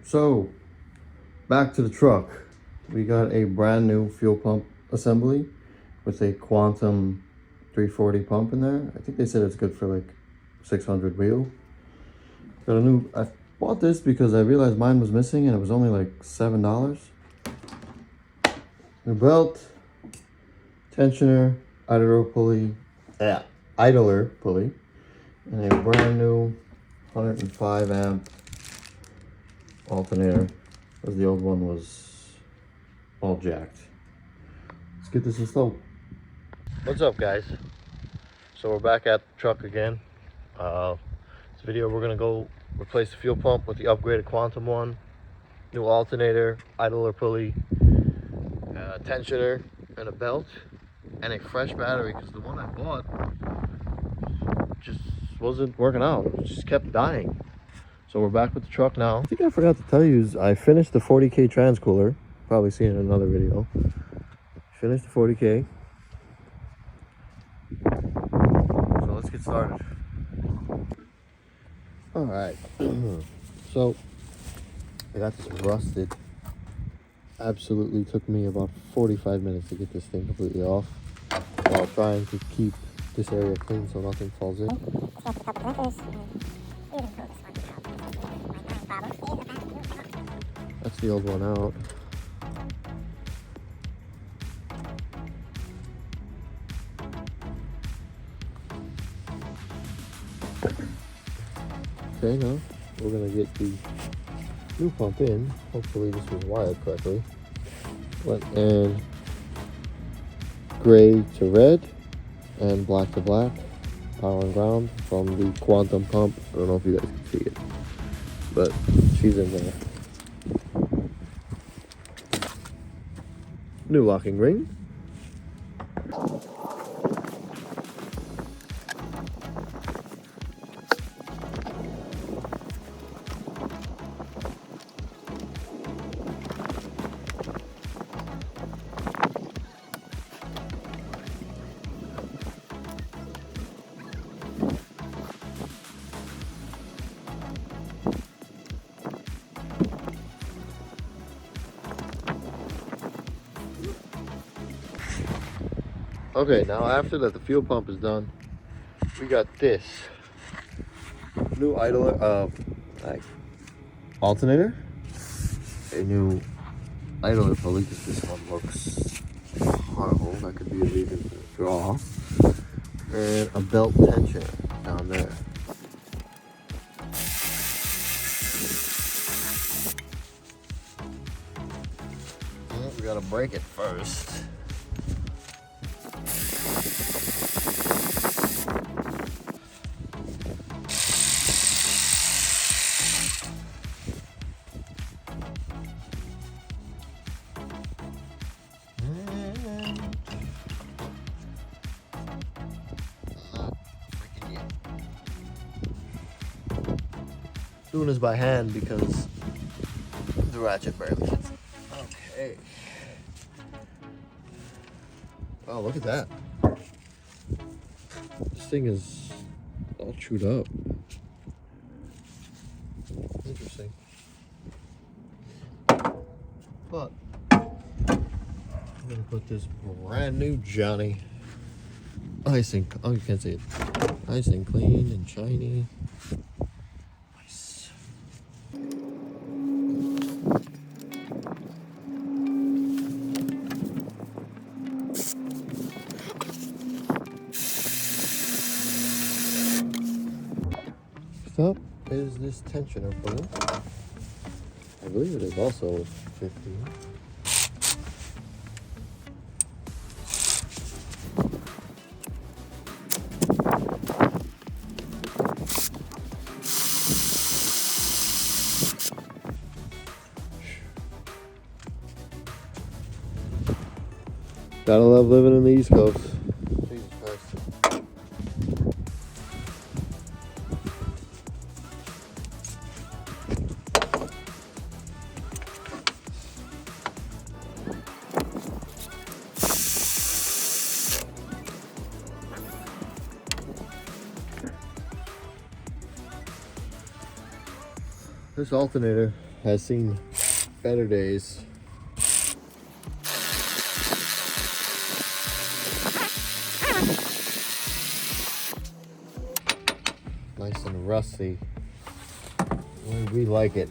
So, back to the truck. We got a brand new fuel pump assembly with a Quantum 340 pump in there. I think they said it's good for like 600 wheel. Got a new, I bought this because I realized mine was missing and it was only like $7. New belt, tensioner, idler pulley, and a brand new 105 amp alternator, as the old one was all jacked. Let's get this installed. What's up, guys? So we're back at the truck again. This video we're gonna go replace the fuel pump with the upgraded Quantum one, new alternator, idler pulley, tensioner, and a belt, and a fresh battery because the one I bought just wasn't working out. It just kept dying. So we're back with the truck now. I think I forgot to tell you is I finished the 40K trans cooler. Probably seen it in another video. Finished the 40K. So let's get started. Alright. So I got this rusted. Absolutely took me about 45 minutes to get this thing completely off while trying to keep this area clean so nothing falls in. That's the old one out. Okay, now we're gonna get the new pump in. Hopefully this was wired correctly. Went in gray to red and black to black. Power and ground from the Quantum pump. I don't know if you guys can see it, but she's in there. New locking ring. Okay, now after that the fuel pump is done, we got this new alternator, a new idler pulley because this one looks horrible. That could be a reason to draw, and a belt tensioner down there. We gotta break it first. Doing this by hand because the ratchet barely fits. Okay. Oh, look at that. This thing is all chewed up. Interesting. But I'm gonna put this brand new Johnny nice and, oh, you can't see it. Nice and clean and shiny. Nice. Next up is this tensioner pulley. I believe it is also 15. Gotta love living in the East Coast. Jesus Christ. This alternator has seen better days. Nice and rusty. The way we like it.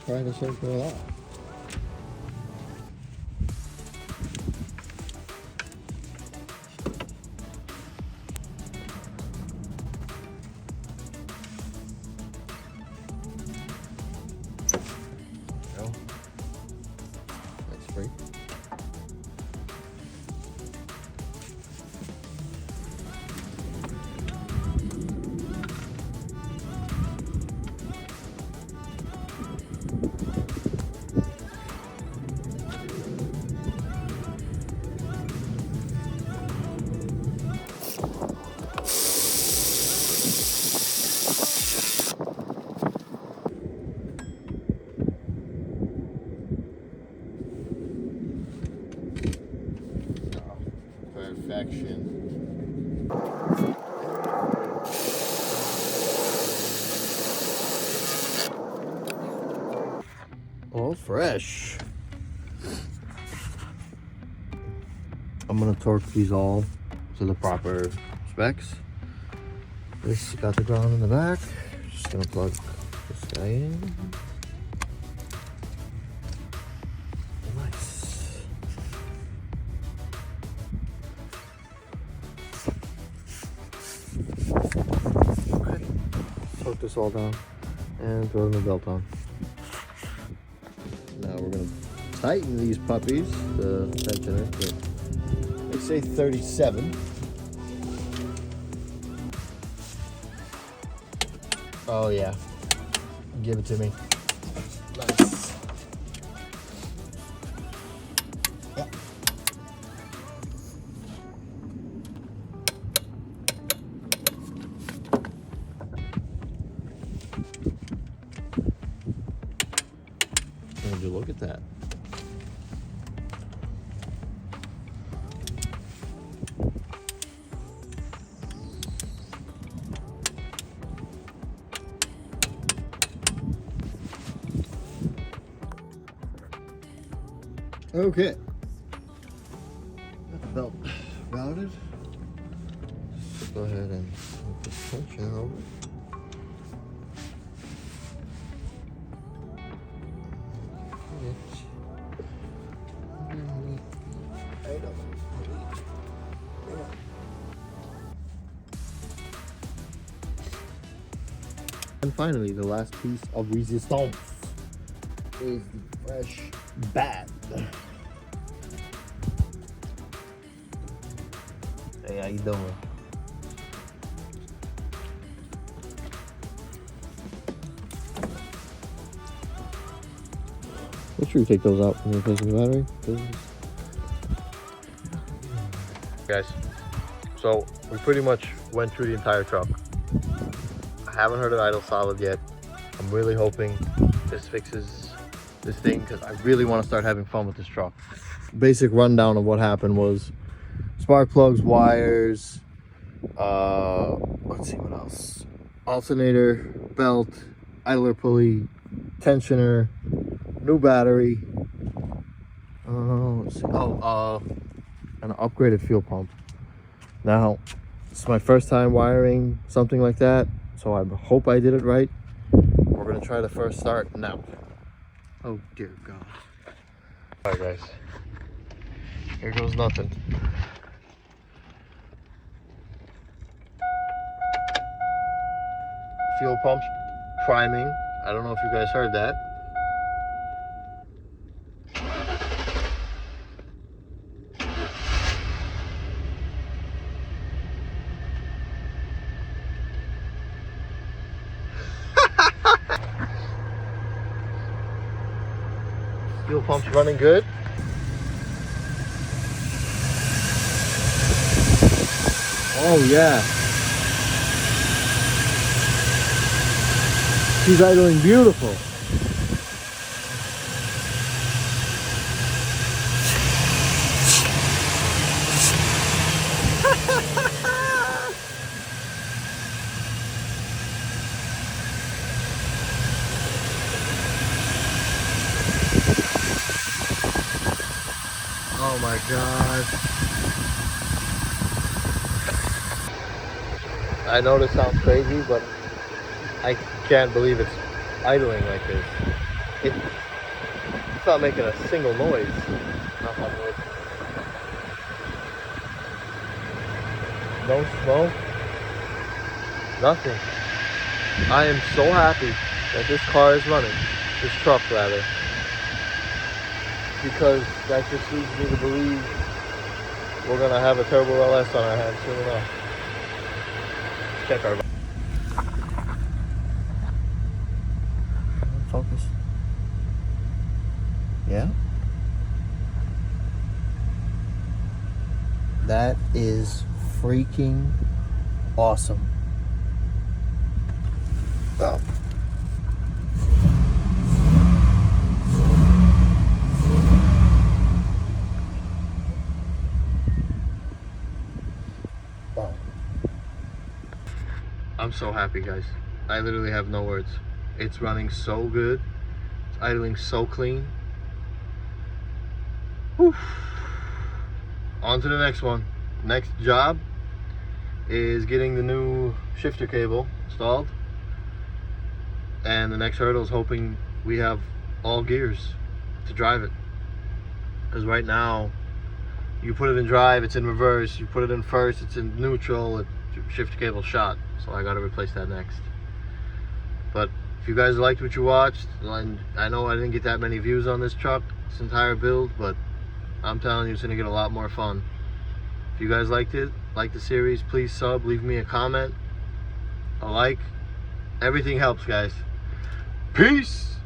Trying to circle it out. No. That's free. Perfection. All fresh. I'm gonna torque these all to the proper specs. This got the ground in the back. Just gonna plug this guy in. Nice. Okay. Torque this all down and throw the belt on. Now we're gonna tighten these puppies, the tensioner. They say 37. Oh yeah, give it to me. Nice. Yeah. Would you look at that? Okay. Got the belt routed. Just go ahead and move this tension over. And finally, the last piece of resistance is the fresh bat. Hey, how you doing? Make sure you take those out when you're replacing the battery. Guys, so we pretty much went through the entire truck. I haven't heard of idle solid yet. I'm really hoping this fixes this thing because I really want to start having fun with this truck. Basic rundown of what happened was spark plugs, wires, let's see what else. Alternator, belt, idler pulley, tensioner, new battery. Let's see. An upgraded fuel pump. Now, it's my first time wiring something like that, so I hope I did it right. We're gonna try the first start now. Oh dear God. All right, guys. Here goes nothing. Fuel pumps priming. I don't know if you guys heard that. Fuel pump's running good. Oh yeah. She's idling beautiful. Oh my God. I know this sounds crazy, but I can't believe it's idling like this. It's not making a single noise. Knock on wood. No smoke. Nothing. I am so happy that this car is running. This truck, rather. Because that just leads me to believe we're going to have a Turbo LS on our hands soon enough. Check our... Focus. Yeah. That is freaking awesome. Oh. Wow. I'm so happy, guys. I literally have no words. It's running so good. It's idling so clean. Whew. On to the next one. Next job is getting the new shifter cable installed. And the next hurdle is hoping we have all gears to drive it. Because right now, you put it in drive, it's in reverse. You put it in first, it's in neutral. Shifter cable shot. So I got to replace that next. But if you guys liked what you watched, and I know I didn't get that many views on this truck, this entire build, but I'm telling you, it's going to get a lot more fun. If you guys liked it, like the series, please sub, leave me a comment, a like. Everything helps, guys. Peace!